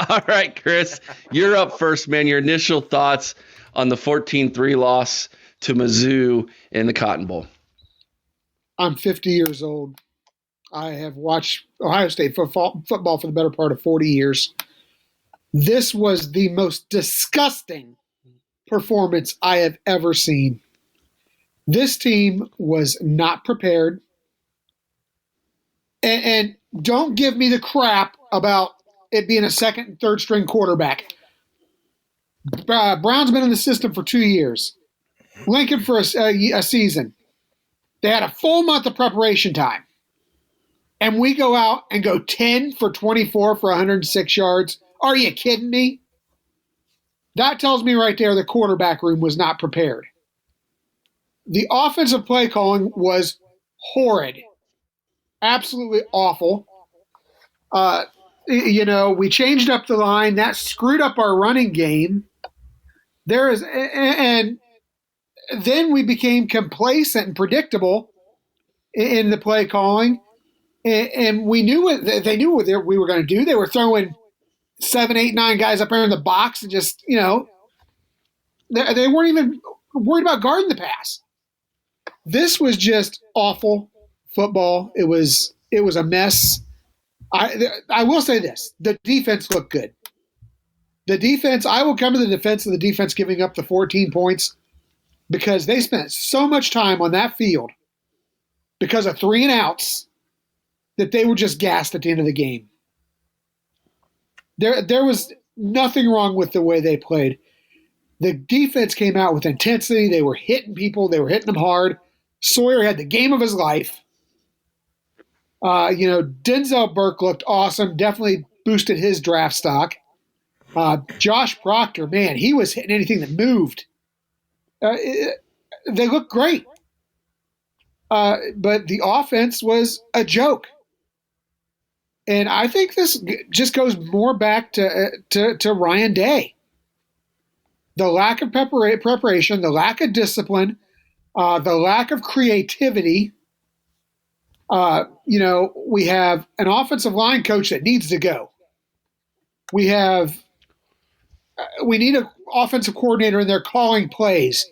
All right, Chris, you're up first, man. Your initial thoughts on the 14-3 loss to Mizzou in the Cotton Bowl. I'm 50 years old. I have watched Ohio State football for the better part of 40 years. This was the most disgusting performance I have ever seen. This team was not prepared. And don't give me the crap about it being a second and third string quarterback. Brown's been in the system for 2 years. Lincoln for a season. They had a full month of preparation time. And we go out and go 10 for 24 for 106 yards. Are you kidding me? That tells me right there the quarterback room was not prepared. The offensive play calling was horrid. Absolutely awful. We changed up the line. That screwed up our running game. And then we became complacent and predictable in the play calling. And we knew they knew what we were going to do. They were throwing 7, 8, 9 guys up there in the box and just, they weren't even worried about guarding the pass. This was just awful football. It was a mess. I will say this: the defense looked good. The defense. I will come to the defense of the defense giving up the 14 points because they spent so much time on that field because of 3 and outs that they were just gassed at the end of the game. There was nothing wrong with the way they played. The defense came out with intensity. They were hitting people. They were hitting them hard. Sawyer had the game of his life. Denzel Burke looked awesome. Definitely boosted his draft stock. Josh Proctor, man, he was hitting anything that moved. They looked great. But the offense was a joke. And I think this just goes more back to Ryan Day. The lack of preparation, the lack of discipline, the lack of creativity. We have an offensive line coach that needs to go. We need an offensive coordinator in there calling plays.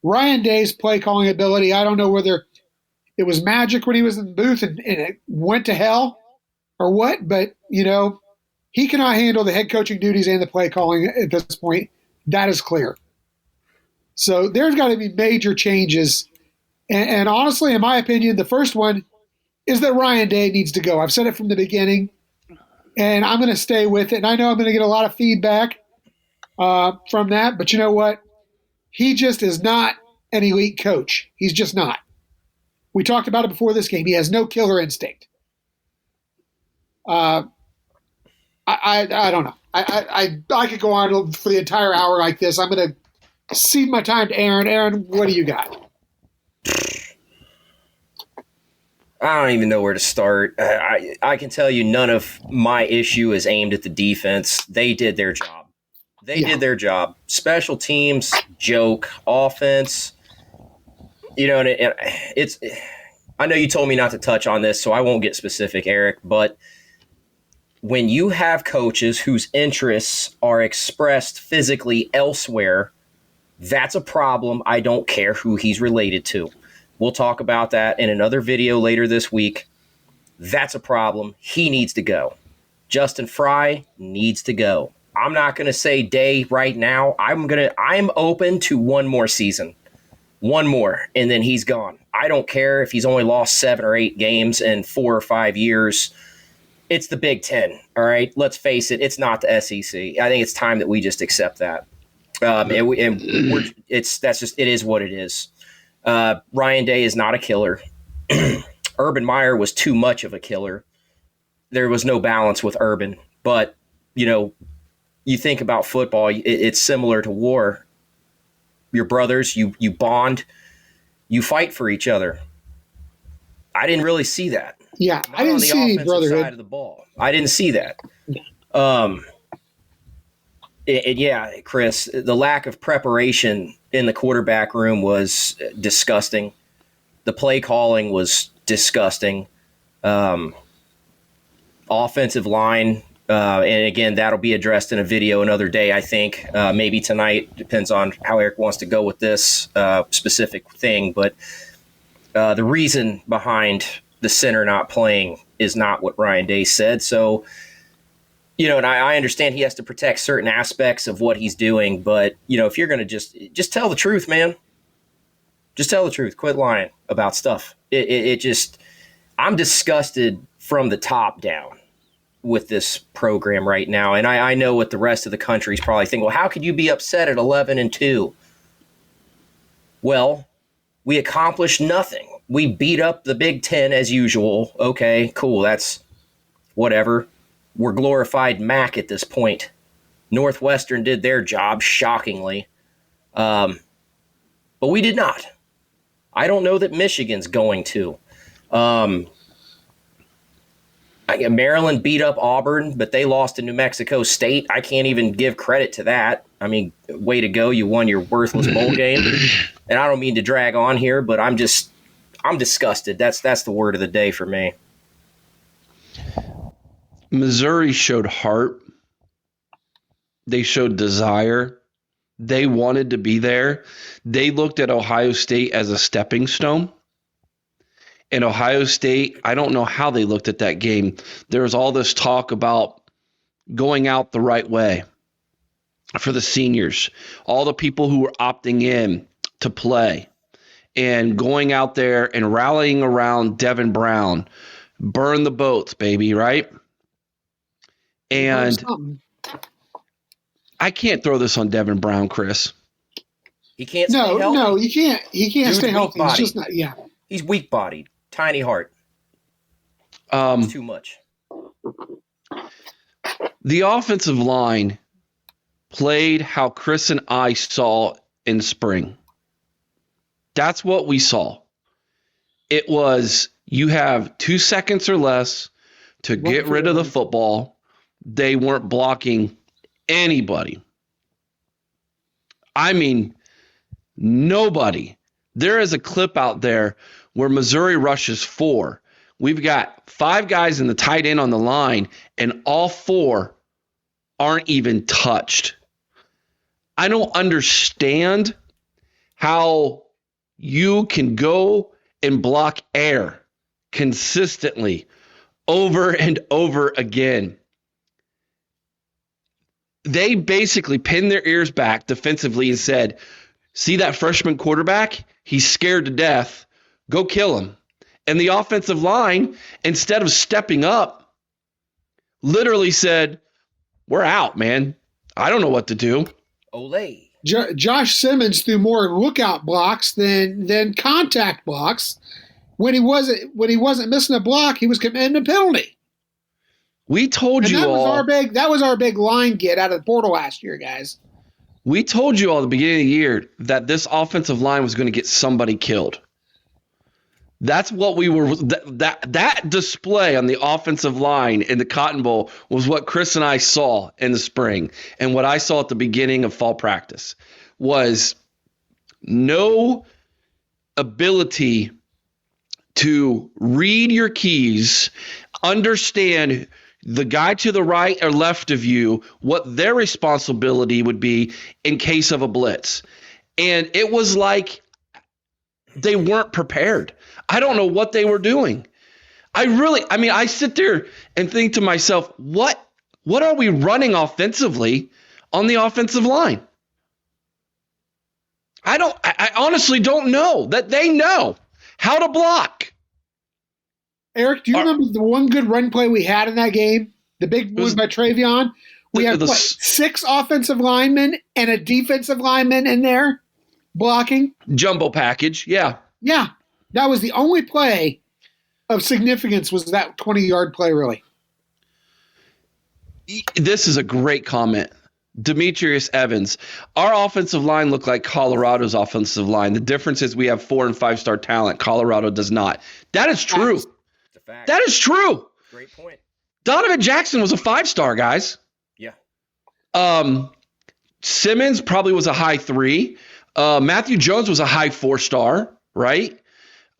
Ryan Day's play calling ability, I don't know whether it was magic when he was in the booth and it went to hell or what, but, he cannot handle the head coaching duties and the play calling at this point. That is clear. So there's got to be major changes. And honestly, in my opinion, the first one is that Ryan Day needs to go. I've said it from the beginning, and I'm going to stay with it. And I know I'm going to get a lot of feedback from that, but you know what? He just is not an elite coach. He's just not. We talked about it before this game. He has no killer instinct. I don't know. I could go on for the entire hour like this. I'm going to cede my time to Aaron. Aaron, what do you got? I don't even know where to start. I can tell you none of my issue is aimed at the defense. They did their job. They did their job. Special teams, joke. Offense, and it's – I know you told me not to touch on this, so I won't get specific, Eric, but when you have coaches whose interests are expressed physically elsewhere, that's a problem. I don't care who he's related to. We'll talk about that in another video later this week. That's a problem. He needs to go. Justin Fry needs to go. I'm not going to say Day right now. I'm open to one more season. One more, and then he's gone. I don't care if he's only lost 7 or 8 games in 4 or 5 years. It's the Big Ten, all right? Let's face it. It's not the SEC. I think it's time that we just accept that. It is what it is. Ryan Day is not a killer. Urban Meyer was too much of a killer. There was no balance with Urban. But, you think about football, it's similar to war. Your brothers, you bond, you fight for each other. I didn't really see that. Yeah, Not I didn't on the see any offensive brotherhood. side of the ball. I didn't see that. Chris, the lack of preparation in the quarterback room was disgusting. The play calling was disgusting. Offensive line, And again, that'll be addressed in a video another day, I think. Maybe tonight. Depends on how Eric wants to go with this specific thing. But the reason behind the center not playing is not what Ryan Day said. So, and I understand he has to protect certain aspects of what he's doing. But, if you're going to just tell the truth, man. Just tell the truth. Quit lying about stuff. I'm disgusted from the top down with this program right now. And I know what the rest of the country is probably thinking, well, how could you be upset at 11-2? Well, we accomplished nothing. We beat up the Big Ten as usual. Okay, cool. That's whatever. We're glorified MAC at this point. Northwestern did their job, shockingly. But we did not. I don't know that Michigan's going to. Maryland beat up Auburn, but they lost to New Mexico State. I can't even give credit to that. I mean, way to go. You won your worthless bowl game. And I don't mean to drag on here, but I'm disgusted. That's the word of the day for me. Missouri showed heart. They showed desire. They wanted to be there. They looked at Ohio State as a stepping stone. And Ohio State, I don't know how they looked at that game. There was all this talk about going out the right way for the seniors, all the people who were opting in to play and going out there and rallying around Devin Brown. Burn the boats, baby, right? And I can't throw this on Devin Brown, Chris. He can't stay healthy. No, he can't. He can't stay healthy. He's just not. Yeah, he's weak-bodied, tiny heart. It's too much. The offensive line played how Chris and I saw in spring. That's what we saw. It was you have 2 seconds or less to get rid of the football. They weren't blocking anybody. I mean, nobody. There is a clip out there where Missouri rushes 4. We've got 5 guys in the tight end on the line, and all 4 aren't even touched. I don't understand how you can go and block air consistently over and over again. They basically pinned their ears back defensively and said, see that freshman quarterback? He's scared to death. Go kill him. And the offensive line, instead of stepping up, literally said, we're out, man. I don't know what to do. Olay. Josh Simmons threw more lookout blocks than contact blocks. When he wasn't missing a block, he was committing a penalty. We told you all. That was our big line get out of the portal last year, guys. We told you all at the beginning of the year that this offensive line was going to get somebody killed. That's what we were. That display on the offensive line in the Cotton Bowl was what Chris and I saw in the spring, and what I saw at the beginning of fall practice was no ability to read your keys, understand the guy to the right or left of you, what their responsibility would be in case of a blitz. And it was like they weren't prepared. I don't know what they were doing. I sit there and think to myself, what are we running offensively on the offensive line? I honestly don't know that they know how to block. Eric, do you remember the one good run play we had in that game? The big one by Travion? We had 6 offensive linemen and a defensive lineman in there blocking. Jumbo package, yeah. Yeah. That was the only play of significance, was that 20-yard play, really. This is a great comment. Demetrius Evans. Our offensive line looked like Colorado's offensive line. The difference is we have 4- and 5-star talent. Colorado does not. That is true. That is true. Great point. Donovan Jackson was a 5-star, guys. Yeah. Simmons probably was a high 3. Matthew Jones was a high 4-star, right?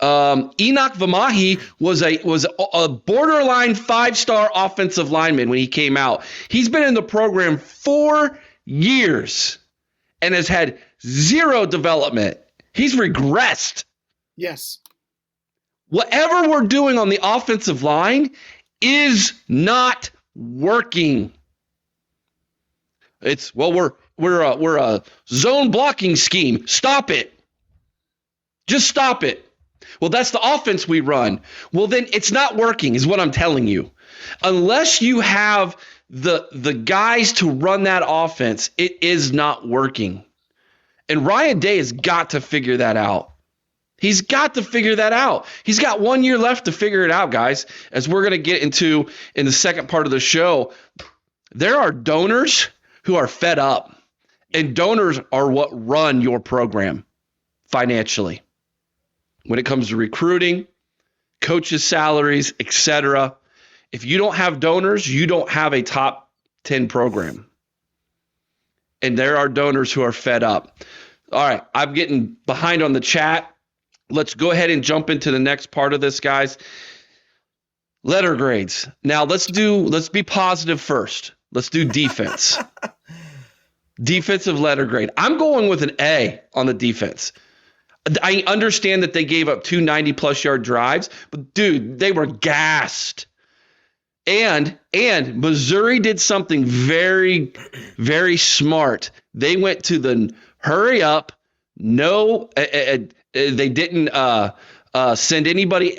Enoch Vamahi was a borderline 5-star offensive lineman when he came out. He's been in the program 4 years and has had 0 development. He's regressed. Yes. Whatever we're doing on the offensive line is not working. It's we're a zone blocking scheme. Stop it. Just stop it. Well, that's the offense we run. Well, then it's not working, is what I'm telling you. Unless you have the guys to run that offense, it is not working. And Ryan Day has got to figure that out. He's got to figure that out. He's got 1 year left to figure it out, guys. As we're going to get into in the second part of the show, there are donors who are fed up. And donors are what run your program financially. When it comes to recruiting, coaches' salaries, etc. If you don't have donors, you don't have a top 10 program. And there are donors who are fed up. All right, I'm getting behind on the chat. Let's go ahead and jump into the next part of this, guys. Letter grades. Now let's be positive first. Let's do defense. Defensive letter grade. I'm going with an A on the defense. I understand that they gave up 2 90-plus yard drives, but dude, they were gassed. And Missouri did something very, very smart. They went to the hurry up. No, they didn't send anybody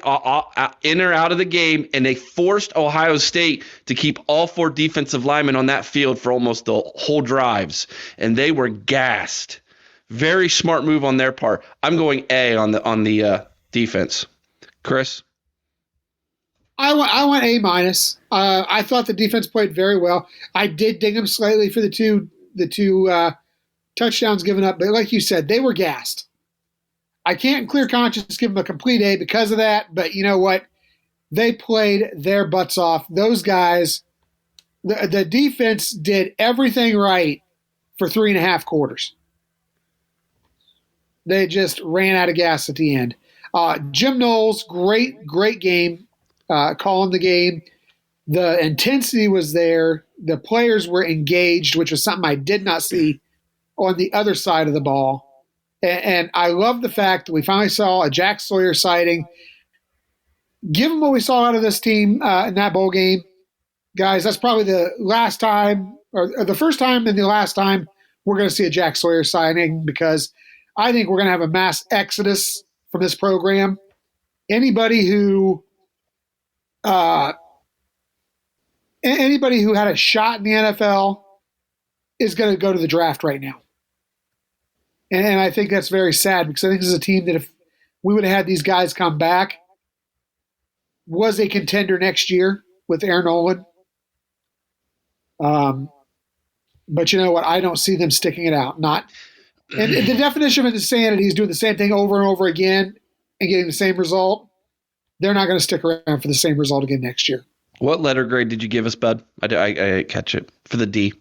in or out of the game, and they forced Ohio State to keep all 4 defensive linemen on that field for almost the whole drives, and they were gassed. Very smart move on their part. I'm going A on the defense. Chris? I went A minus. I thought the defense played very well. I did ding them slightly for the two touchdowns given up, but like you said, they were gassed. I can't in clear conscience give them a complete A because of that, but you know what? They played their butts off. Those guys, the defense did everything right for 3.5 quarters. They just ran out of gas at the end. Jim Knowles, great game, calling the game. The intensity was there. The players were engaged, which was something I did not see on the other side of the ball. And I love the fact that we finally saw a Jack Sawyer sighting. Given what we saw out of this team in that bowl game, guys, that's probably the last time, or the first time and the last time we're going to see a Jack Sawyer sighting, because I think we're going to have a mass exodus from this program. Anybody who had a shot in the NFL is going to go to the draft right now. And I think that's very sad, because I think this is a team that if we would have had these guys come back, was a contender next year with Aaron Nolan. But you know what? I don't see them sticking it out. And the definition of insanity is doing the same thing over and over again and getting the same result. They're not going to stick around for the same result again next year. What letter grade did you give us, bud? I didn't catch it. For the D,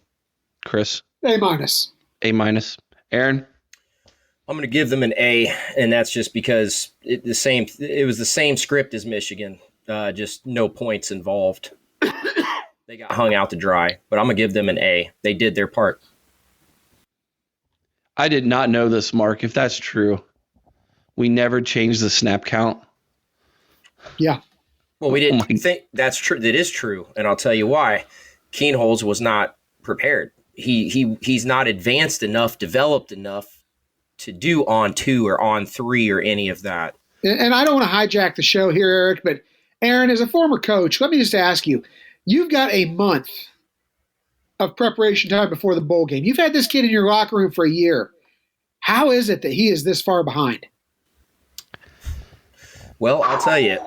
Chris? A minus. A minus. Aaron? I'm going to give them an A, and that's just because it was the same script as Michigan, just no points involved. They got hung out to dry, but I'm going to give them an A. They did their part. I did not know this, Mark. If that's true, we never changed the snap count. Yeah. Well, we didn't think that's true. That is true, and I'll tell you why. Keenholz was not prepared. He's not advanced enough, developed enough to do on 2 or on 3 or any of that. And I don't want to hijack the show here, Eric, but Aaron, as a former coach, let me just ask you, you've got a month of preparation time before the bowl game. You've had this kid in your locker room for a year. How is it that he is this far behind? Well, I'll tell you,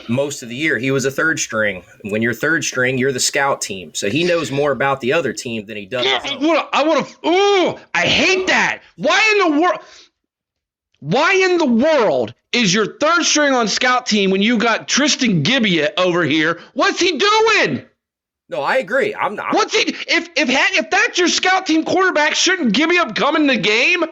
most of the year he was a third string. When you're third string, you're the scout team. So he knows more about the other team than he does. I hate that. Why in the world is your third string on scout team when you got Tristan Gibbia over here? What's he doing? No, I agree. I'm not. What's he? If that's your scout team quarterback, shouldn't Gibbia come in the game?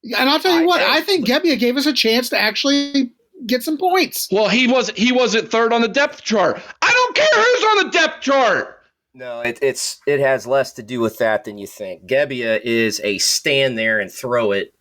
And I'll tell you what, I think Gebbia gave us a chance to actually get some points. Well, he wasn't third on the depth chart. I don't care who's on the depth chart. No, it has less to do with that than you think. Gebbia is a stand there and throw it.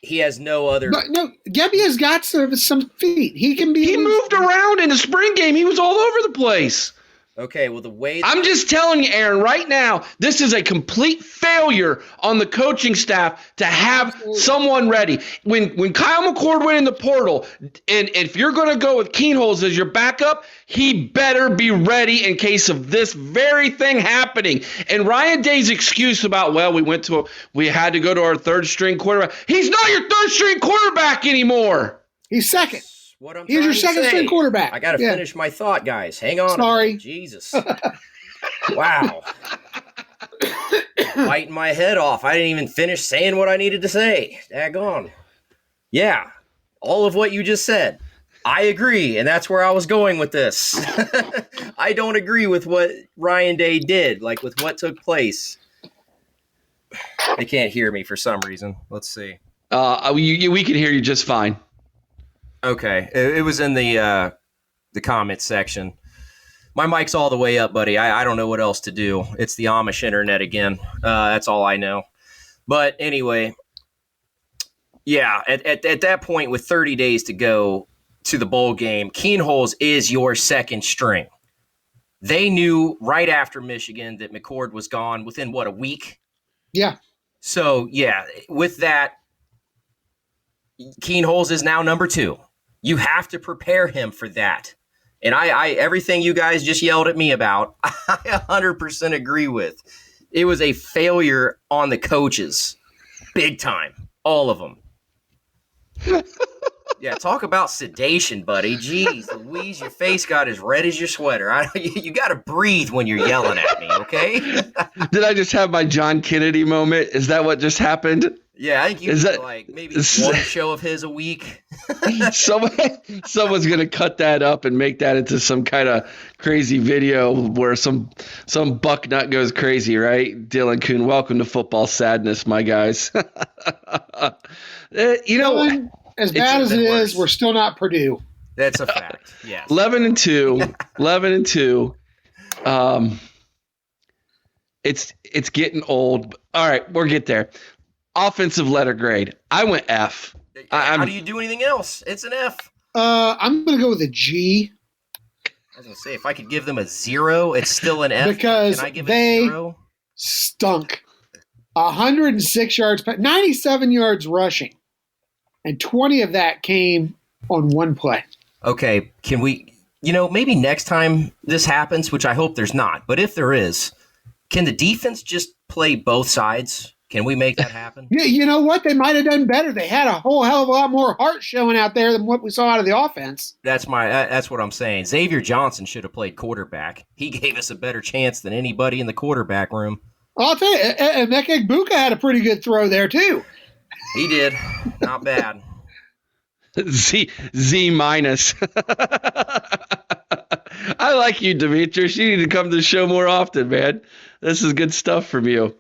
He has no other. No, Gebbia's got some feet. He moved around in the spring game. He was all over the place. Okay, well, the way I'm just telling you, Aaron, right now, this is a complete failure on the coaching staff to have someone ready. When Kyle McCord went in the portal, and if you're going to go with Keenholz as your backup, he better be ready in case of this very thing happening. And Ryan Day's excuse about, well, we had to go to our third string quarterback. He's not your third string quarterback anymore. He's second. He's your second string quarterback. I got to finish my thought, guys. Hang on. Sorry. Jesus. Wow. Biting my head off. I didn't even finish saying what I needed to say. Daggone. Yeah. All of what you just said. I agree, and that's where I was going with this. I don't agree with what Ryan Day did, like with what took place. They can't hear me for some reason. Let's see. We can hear you just fine. Okay, it was in the comment section. My mic's all the way up, buddy. I don't know what else to do. It's the Amish internet again. That's all I know. But anyway, yeah, at that point with 30 days to go to the bowl game, Keenholz is your second string. They knew right after Michigan that McCord was gone within, a week? Yeah. So, yeah, with that, Keenholz is now number 2. You have to prepare him for that. And I everything you guys just yelled at me about, I 100% agree with. It was a failure on the coaches. Big time. All of them. Yeah, talk about sedation, buddy. Jeez, Louise, your face got as red as your sweater. You got to breathe when you're yelling at me, okay? Did I just have my John Kennedy moment? Is that what just happened? Yeah, I think you do like maybe one show of his a week. Someone's gonna cut that up and make that into some kind of crazy video where some buck nut goes crazy, right? Dylan Kuhn, welcome to football sadness, my guys. Dylan, as bad as it is, we're still not Purdue. That's a fact. Yeah. 11-2. 11-2. It's getting old. All right, we'll get there. Offensive letter grade. I went F. How do you do anything else? It's an F. I'm going to go with a G. I was going to say, if I could give them a 0, it's still an F. Because can I give they it 0? Stunk. 106 yards, 97 yards rushing. And 20 of that came on one play. Okay, can we, maybe next time this happens, which I hope there's not, but if there is, can the defense just play both sides? Can we make that happen? Yeah, you know what? They might have done better. They had a whole hell of a lot more heart showing out there than what we saw out of the offense. That's what I'm saying. Xavier Johnson should have played quarterback. He gave us a better chance than anybody in the quarterback room. I'll tell you, Emeka Egbuka had a pretty good throw there, too. He did. Not bad. Z minus. I like you, Demetrius. You need to come to the show more often, man. This is good stuff from you.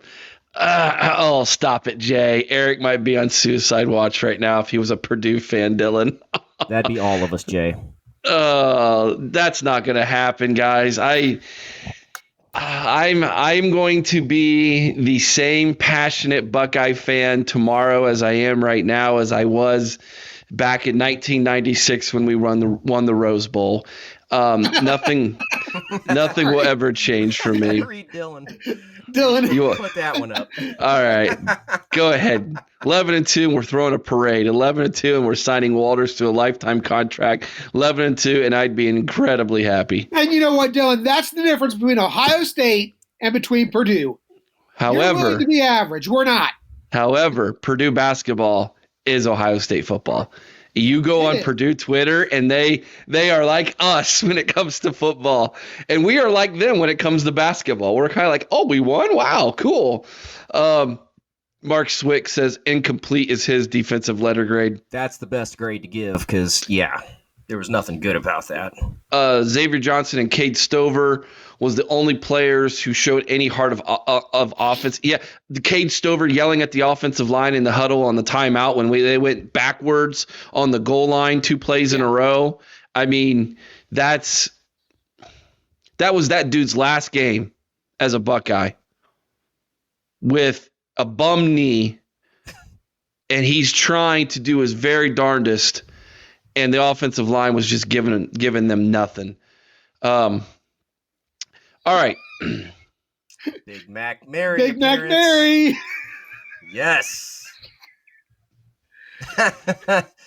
Stop it, Jay. Eric might be on suicide watch right now if he was a Purdue fan, Dylan. That'd be all of us, Jay. That's not going to happen, guys. I'm going to be the same passionate Buckeye fan tomorrow as I am right now, as I was back in 1996 when we won the Rose Bowl. Nothing will ever change for me. Read Dylan, you put that one up. All right, go ahead. 11-2, and we're throwing a parade. 11-2, and we're signing Walters to a lifetime contract. 11-2, and I'd be incredibly happy. And you know what, Dylan? That's the difference between Ohio State and between Purdue. However, you're willing to be average. We're not. However, Purdue basketball is Ohio State football. You go on Purdue Twitter, and they are like us when it comes to football. And we are like them when it comes to basketball. We're kind of like, oh, we won? Wow, cool. Mark Swick says incomplete is his defensive letter grade. That's the best grade to give because, yeah, There was nothing good about that. Xavier Johnson and Cade Stover was the only players who showed any heart of offense. Yeah, Cade Stover yelling at the offensive line in the huddle on the timeout when they went backwards on the goal line 2 plays in a row. I mean, that was that dude's last game as a Buckeye with a bum knee, and he's trying to do his very darndest, and the offensive line was just giving them nothing. All right. Big Mac Mary. Big Mac Mary. Yes.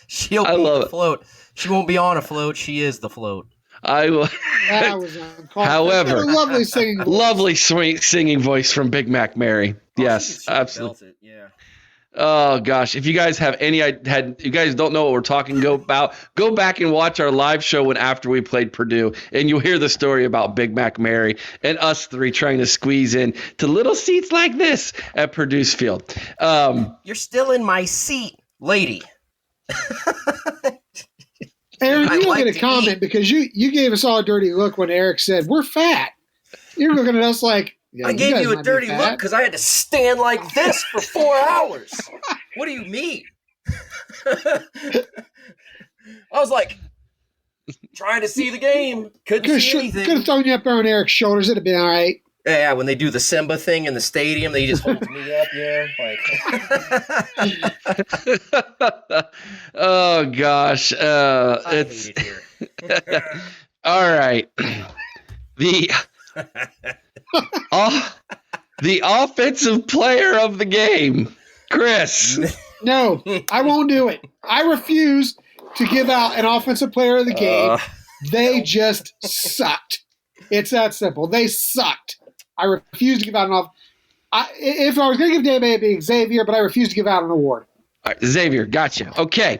She'll be the float. She won't be on a float. She is the float. That was however, lovely sweet singing voice from Big Mac Mary. Yes, absolutely. Yeah. Oh gosh, if you guys have you guys don't know what we're talking about, go back and watch our live show after we played Purdue, and you'll hear the story about Big Mac Mary and us 3 trying to squeeze in to little seats like this at Purdue's field. You're still in my seat, lady. Aaron, you don't get a comment because you gave us all a dirty look when Eric said we're fat. You're looking at us like, yeah, I gave you a dirty look because I had to stand like this for 4 hours. What do you mean? I was like trying to see the game. Couldn't see anything. Could have thrown you up there on Eric's shoulders. It'd have been all right. Yeah, when they do the Simba thing in the stadium, they just hold me up, like. Oh gosh, it's hate it here. All right. The offensive player of the game, Chris. No, I won't do it. I refuse to give out an offensive player of the game. They just sucked. It's that simple. They sucked. I refuse to give out an if I was going to give Dave, it'd be Xavier, but I refuse to give out an award. All right, Xavier, gotcha. Okay.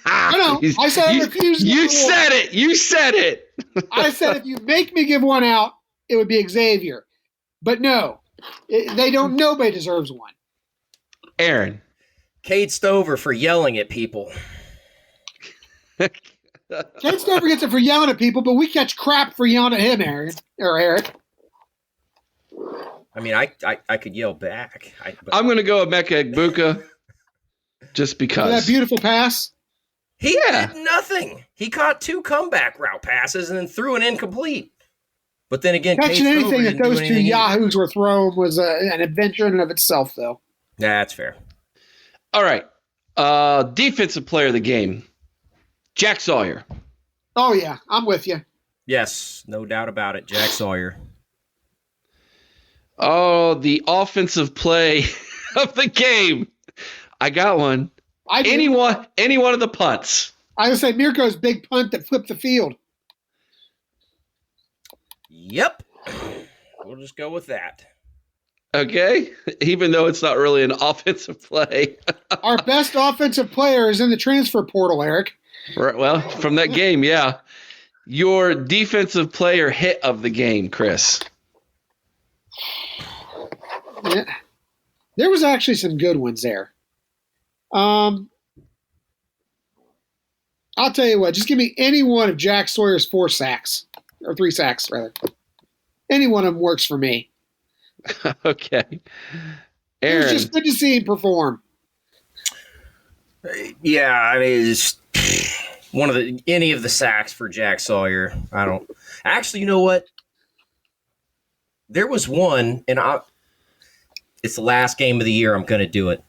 I know. I said I refuse to give You said it. You said it. I said if you make me give one out, it would be Xavier. But no, they don't. Nobody deserves one. Aaron. Cade Stover for yelling at people. Cade Stover gets it for yelling at people, but we catch crap for yelling at him, Aaron or Eric. I mean, I could yell back. I'm going to go Emeka Egbuka just because. That beautiful pass? He did nothing. He caught 2 comeback route passes and then threw an incomplete. But then again, catching anything that those 2 yahoos were thrown was an adventure in and of itself, though. That's fair. All right. Defensive player of the game, Jack Sawyer. Oh, yeah. I'm with you. Yes, no doubt about it. Jack Sawyer. Oh, the offensive play of the game. I got one. Any one of the punts. I would say Mirko's big punt that flipped the field. Yep. We'll just go with that. Okay. Even though it's not really an offensive play. Our best offensive player is in the transfer portal, Eric. Right, well, from that game, yeah. Your defensive player hit of the game, Chris. Yeah. There was actually some good ones there. I'll tell you what, just give me any one of Jack Sawyer's 4 sacks, or 3 sacks, rather. Any one of them works for me. Okay. Aaron. It was just good to see him perform. Yeah, I mean, it's any of the sacks for Jack Sawyer. I don't. Actually, you know what? There was one, and it's the last game of the year. I'm going to do it.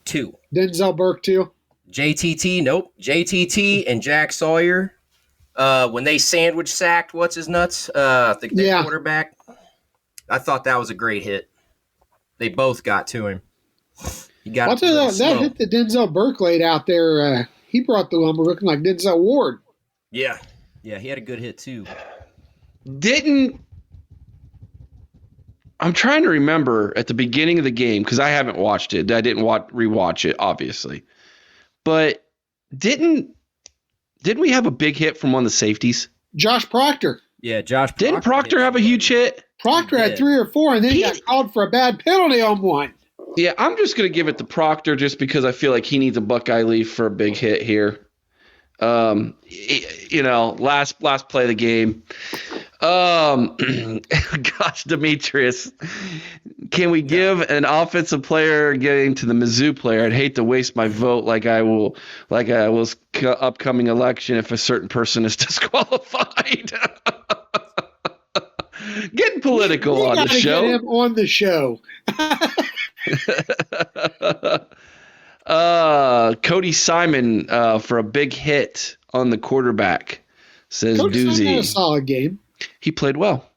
2. Denzel Burke, too. JTT, nope. JTT and Jack Sawyer. When they sandwich sacked, what's his nuts? The quarterback. I thought that was a great hit. They both got to him. He got that hit that Denzel Burke laid out there. He brought the lumber looking like Denzel Ward. Yeah, he had a good hit too. I'm trying to remember at the beginning of the game because I haven't watched it. I didn't rewatch it, obviously. But didn't we have a big hit from one of the safeties? Josh Proctor. Yeah, Josh Proctor. Didn't Proctor have a huge hit? Proctor had 3 or 4, and then he got called for a bad penalty on one. Yeah, I'm just going to give it to Proctor just because I feel like he needs a Buckeye leaf for a big hit here. Last play of the game. Gosh, Demetrius, can we give an offensive player getting to the Mizzou player? I'd hate to waste my vote like I was upcoming election if a certain person is disqualified. Getting political we on the show. Get him on the show. Cody Simon for a big hit on the quarterback, says Cody Simon had a Doozy. solid game. He played well.